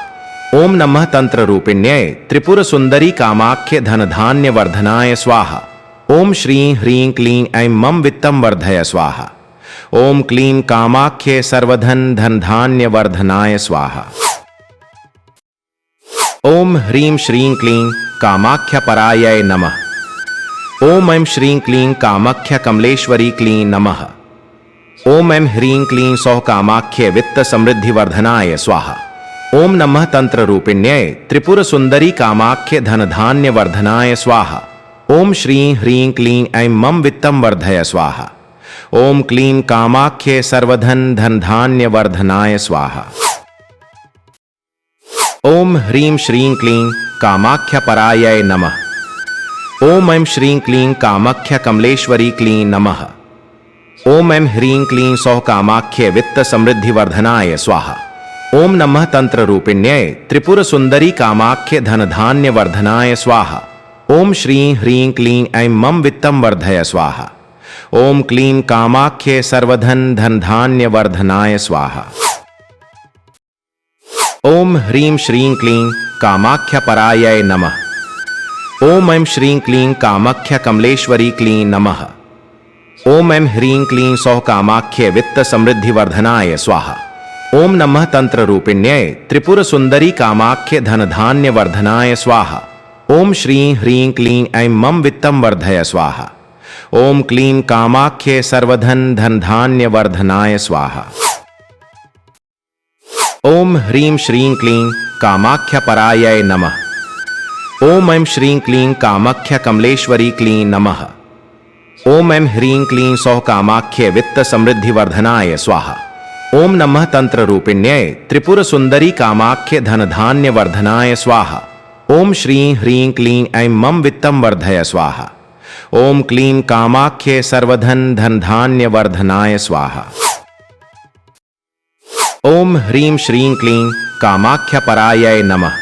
ओम नमः तंत्र रूपिण्यै त्रिपुर सुंदरी कामाख्य धन धान्य वर्धनाय स्वाहा। ओम श्रीं ह्रीं क्लीं ऐं मम वित्तम वर्धय स्वाहा। ओम क्लीं कामाख्ये सर्वधन धन धान्य वर्धनाय स्वाहा। ओम ह्रीं श्रीं क्लीं कामाख्यपरायै नमः। ओम ऐं श्रीं क्लीं कामाख्य कमलेश्वरी क्लीं नमः। ओम ऐं ह्रीं क्लीं सौः कामाख्ये वित्त समृद्धि वर्धनाय स्वाहा। ओम नमः तंत्र रूपिण्यै त्रिपुर सुंदरी कामाख्य धन धान्य वर्धनाय स्वाहा। ओम श्रीं ह्रीं क्लीं ऐं मम वित्तम वर्धय स्वाहा। ओम क्लीं कामाख्ये सर्वधन धन धान्य वर्धनाय स्वाहा। ओम ह्रीं श्रीं क्लीं कामाख्यपरायै नमः। ओम ऐं श्रीं क्लीं कामाख्य कमलेश्वरी क्लीं नमः। ओम ऐं ह्रीं क्लीं सौः कामाख्ये वित्त समृद्धि वर्धनाय स्वाहा। ओम नमः तंत्र रूपिण्यै त्रिपुर सुंदरी कामाख्य धन धान्य वर्धनाय स्वाहा। ओम श्रीं ह्रीं क्लीं ऐं मम वित्तम वर्धय स्वाहा। ओम क्लीं कामाख्ये सर्वधन धन धान्य वर्धनाय स्वाहा। ओम ह्रीं श्रीं क्लीं कामाख्यपरायै नमः। ओम ऐं श्रीं क्लीं कामाख्य कमलेश्वरी क्लीं नमः। ओम ऐं ह्रीं क्लीं सौः कामाख्ये वित्त समृद्धि वर्धनाय स्वाहा। ओम नमः तंत्र रूपिण्यै त्रिपुर सुंदरी कामाख्य धन धान्य वर्धनाय स्वाहा। ओम श्रीं ह्रीं क्लीं ऐं मम वित्तम वर्धय स्वाहा। ओम क्लीं कामाख्ये सर्वधन धन धान्य वर्धनाय स्वाहा। ओम ह्रीं श्रीं क्लीं कामाख्यपरायै नमः। ओम ऐं श्रीं क्लीं कामाख्य कमलेश्वरी क्लीं नमः। ओम ऐं ह्रीं क्लीं सौः कामाख्ये वित्त समृद्धि वर्धनाय स्वाहा। ओम नमः तंत्र रूपिण्यै त्रिपुर सुंदरी कामाख्य धन धान्य वर्धनाय स्वाहा। ओम श्रीं ह्रीं क्लीं ऐं मम वित्तम वर्धय स्वाहा। ओम क्लीं कामाख्ये सर्वधन धन धान्य वर्धनाय स्वाहा। ओम ह्रीं श्रीं क्लीं कामाख्यपरायै नमः।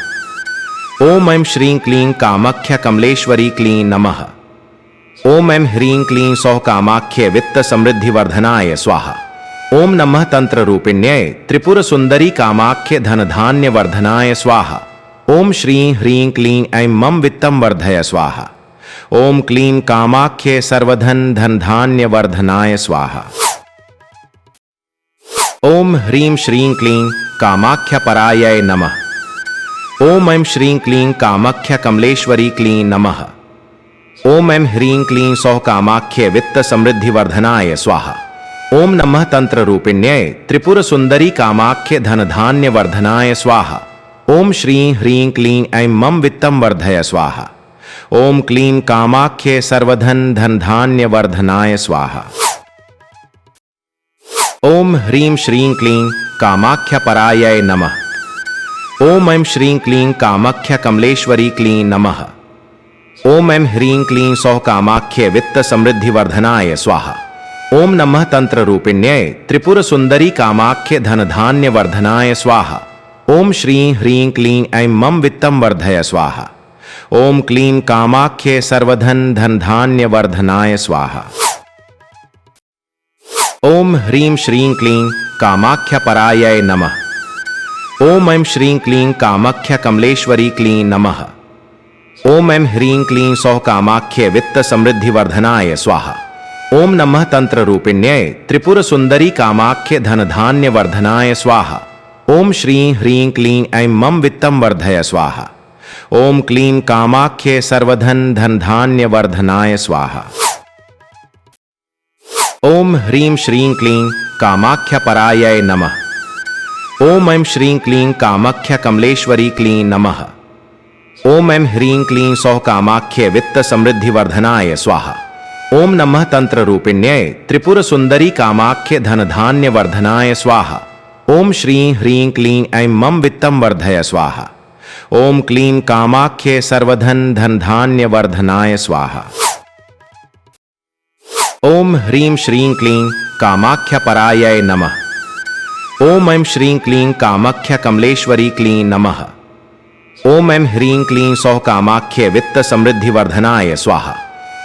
ओम ऐं श्रीं क्लीं कामाख्य कमलेश्वरी क्लीं नमः। ओम ऐं ह्रीं क्लीं सौः कामाख्ये वित्त समृद्धि वर्धनाय स्वाहा। ओम नमः तंत्र रूपिण्यै त्रिपुर सुंदरी कामाख्य धन धान्य वर्धनाय स्वाहा। ओम श्रीं ह्रीं क्लीं ऐं मम वित्तम वर्धय स्वाहा। ओम क्लीं कामाख्ये सर्वधन धन धान्य वर्धनाय स्वाहा। ओम ह्रीं श्रीं क्लीं कामाख्य परायै नमः। ओम ऐं श्रीं क्लीं कामाख्य कमलेश्वरी क्लीं नमः। ओम ऐं ह्रीं क्लीं सौः कामाख्ये वित्त समृद्धि वर्धनाय स्वाहा। ओम नमः तंत्र रूपिण्यै त्रिपुर सुंदरी कामाख्य धन धान्य वर्धनाय स्वाहा। ओम श्रीं ह्रीं क्लीं ऐं मम वित्तम वर्धय स्वाहा। ओम क्लीं कामाख्ये सर्वधन धन धान्य वर्धनाय स्वाहा। ओम ह्रीं श्रीं क्लीं कामाख्य परायै नमः। ओम ऐं श्रीं क्लीं कामाख्य कमलेश्वरी क्लीं नमः। ओम ऐं ह्रीं क्लीं सौः कामाख्ये वित्त समृद्धि वर्धनाय स्वाहा। ओम नमः तंत्र रूपिण्यै त्रिपुर सुंदरी कामाख्य धन धान्य वर्धनाय स्वाहा। ओम श्रीं ह्रीं क्लीं ऐं मम वित्तम वर्धय स्वाहा। ओम क्लीं कामाख्ये सर्वधन धन धान्य वर्धनाय स्वाहा। ओम ह्रीं श्रीं क्लीं कामाख्य परायै नमः। ओम ऐं श्रीं क्लीं कामाख्य कमलेश्वरी क्लीं नमः। ओम ऐं ह्रीं क्लीं सौः कामाख्ये वित्त समृद्धि वर्धनाय स्वाहा। ओम नमः तंत्र रूपिण्यै त्रिपुर सुंदरी कामाख्य धन धान्य वर्धनाय स्वाहा। ओम श्रीं ह्रीं क्लीं ऐं मम वित्तम वर्धय स्वाहा। ओम क्लीं कामाख्ये सर्वधन धन धान्य वर्धनाय स्वाहा। ओम ह्रीं श्रीं क्लीं कामाख्य परायै नमः। ओम ऐं श्रीं क्लीं कामाख्य कमलेश्वरी क्लीं नमः। ओम ऐं ह्रीं क्लीं सौः कामाख्ये वित्त समृद्धि वर्धनाय स्वाहा। ओम नमः तंत्र रूपिण्यै त्रिपुर सुंदरी कामाख्य धन धान्य वर्धनाय स्वाहा। ओम श्रीं ह्रीं क्लीं ऐं मम वित्तम वर्धय स्वाहा। ओम क्लीं कामाख्ये सर्वधन धन धान्य वर्धनाय स्वाहा। ओम ह्रीं श्रीं क्लीं कामाख्य परायै नमः। ओम ऐं श्रीं क्लीं कामाख्य कमलेश्वरी क्लीं नमः। ओम ऐं ह्रीं क्लीं सौः कामाख्ये वित्त समृद्धि वर्धनाय स्वाहा।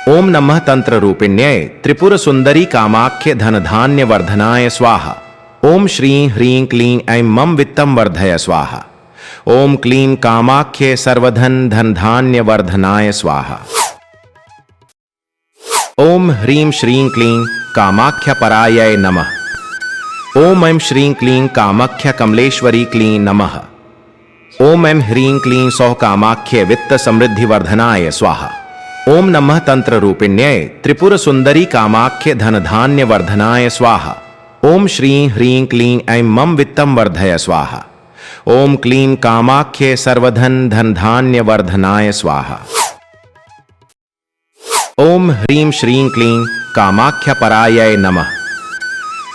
ओम नमः तंत्र रूपिण्यै त्रिपुर सुंदरी कामाख्य धन धान्य वर्धनाय स्वाहा। ओम श्रीं ह्रीं क्लीं ऐं मम वित्तम वर्धय स्वाहा। ओम क्लीं कामाख्ये सर्वधन धन धान्य वर्धनाय स्वाहा। ओम ह्रीं श्रीं क्लीं कामाख्य परायै नमः। ओम ऐं श्रीं क्लीं कामाख्य कमलेश्वरी क्लीं नमः। ओम ऐं ह्रीं क्लीं सौः कामाख्ये वित्त समृद्धि वर्धनाय स्वाहा। ओम नमः तंत्र रूपिण्यै त्रिपुर सुंदरी कामाख्य धन धान्य वर्धनाय स्वाहा। ओम श्रीं ह्रीं क्लीं ऐं मम वित्तम वर्धय स्वाहा। ओम क्लीं कामाख्ये सर्वधन धन धान्य वर्धनाय स्वाहा। ओम ह्रीं श्रीं क्लीं कामाख्य परायै नमः।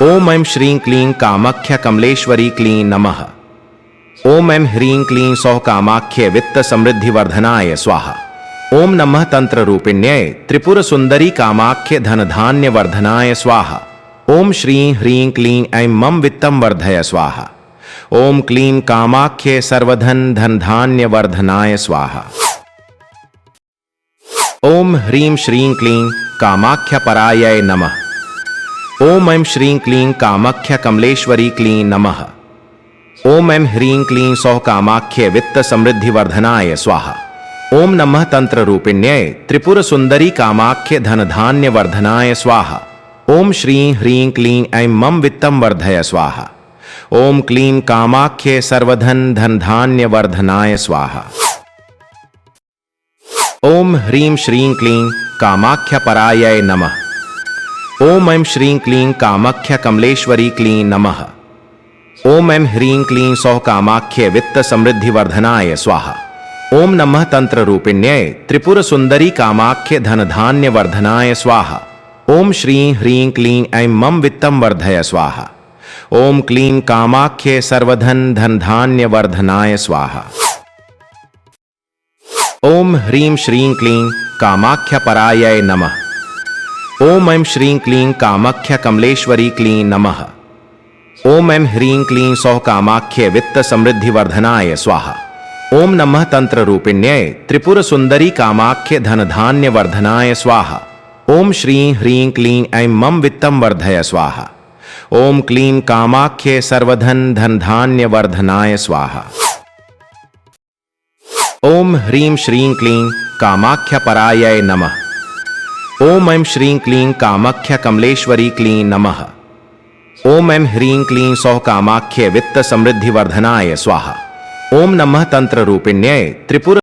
ओम ऐं श्रीं क्लीं कामाख्य कमलेश्वरी क्लीं नमः। ओम ऐं ह्रीं क्लीं सौः कामाख्ये वित्त समृद्धि वर्धनाय स्वाहा। ओम नमः तंत्र रूपिण्यै त्रिपुर सुंदरी कामाख्य धन धान्य वर्धनाय स्वाहा। ओम श्रीं ह्रीं क्लीं ऐं मम वित्तम वर्धय स्वाहा। ओम क्लीं कामाख्ये सर्वधन धन धान्य वर्धनाय स्वाहा। ओम ह्रीं श्रीं क्लीं कामाख्य परायै नमः। ओम ऐं श्रीं क्लीं कामाख्य कमलेश्वरी क्लीं नमः। ओम ऐं ह्रीं क्लीं सौः कामाख्ये वित्त समृद्धि वर्धनाय स्वाहा। ओम नमः तंत्र रूपिण्यै त्रिपुर सुंदरी कामाख्य धन धान्य वर्धनाय स्वाहा। ओम श्रीं ह्रीं क्लीं ऐं मम वित्तम वर्धय स्वाहा। ओम क्लीं कामाख्ये सर्वधन धन धान्य वर्धनाय स्वाहा। ओम ह्रीं श्रीं क्लीं कामाख्य परायै नमः। ओम ऐं श्रीं क्लीं कामाख्य कमलेश्वरी क्लीं नमः। ओम ऐं ह्रीं क्लीं सौः कामाख्ये वित्त समृद्धि वर्धनाय स्वाहा। ओम नमः तंत्र रूपिण्यै त्रिपुर सुंदरी कामाख्य धन धान्य वर्धनाय स्वाहा। ओम श्रीं ह्रीं क्लीं ऐं मम वित्तम वर्धय स्वाहा। ओम क्लीं कामाख्ये सर्वधन धन धान्य वर्धनाय स्वाहा। ओम ह्रीं श्रीं क्लीं कामाख्य परायै नमः। ओम ऐं श्रीं क्लीं कामाख्य कमलेश्वरी क्लीं नमः। ओम ऐं ह्रीं क्लीं सौः कामाख्ये वित्त समृद्धि वर्धनाय स्वाहा। ओम नमः तंत्र रूपिण्यै त्रिपुर सुंदरी कामाख्य धन धान्य वर्धनाय स्वाहा। ओम श्रीं ह्रीं क्लीं ऐं मम वित्तम वर्धय स्वाहा। ओम क्लीं कामाख्ये सर्वधन धन धान्य वर्धनाय स्वाहा। ओम ह्रीं श्रीं क्लीं कामाख्य परायै नमः। ओम ऐं श्रीं क्लीं कामाख्य कमलेश्वरी क्लीं नमः। ओम ऐं ह्रीं क्लीं सौः कामाख्ये वित्त समृद्धि वर्धनाय स्वाहा। ओम नमः तंत्र रूपिण्यै त्रिपुर